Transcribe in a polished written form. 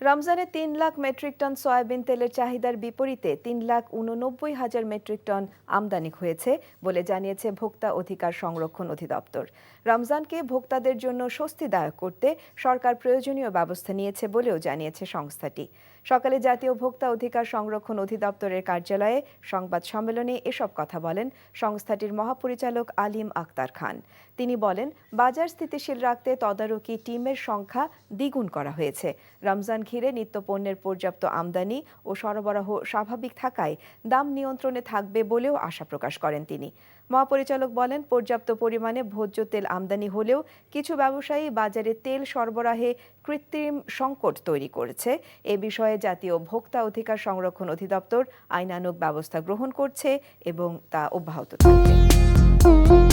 রমজানে ৩ lakh metric ton soybean তেলের চাহিদার বিপরীতে ৩,৮৯,০০০ মেট্রিক টন আমদানি হয়েছে বলে জানিয়েছে ভোক্তা অধিকার সংরক্ষণ অধিদপ্তর। রমজানকে ভোক্তাদের জন্য স্বস্তিদায়ক করতে সরকার প্রয়োজনীয় ব্যবস্থা নিয়েছে বলেও জানিয়েছে সংস্থাটি। সকালে জাতীয় ভোক্তা অধিকার সংরক্ষণ অধিদপ্তরের কার্যালয়ে সংবাদ সম্মেলনে এসব কথা বলেন সংস্থাটির মহাপরিচালক আলিম আক্তার খান। তিনি বলেন, বাজার স্থিতিশীল রাখতে তদারকি টিমের সংখ্যা দ্বিগুণ করা হয়েছে। রমজান ঘিরে নিত্যপণ্যের পর্যাপ্ত আমদানি ও সরবরাহ স্বাভাবিক থাকায় দাম নিয়ন্ত্রণে থাকবে বলেও আশা প্রকাশ করেন তিনি। মহাপরিচালক বলেন, পর্যাপ্ত পরিমাণে ভোজ্য তেল আমদানি হলেও কিছু ব্যবসায়ী বাজারে তেল সরবরাহে কৃত্রিম সংকট তৈরি করেছে। এ বিষয়ে জাতীয় ভোক্তা অধিকার সংরক্ষণ অধিদপ্তর আইনানুগ ব্যবস্থা গ্রহণ করছে এবং তা অব্যাহত থাকবে।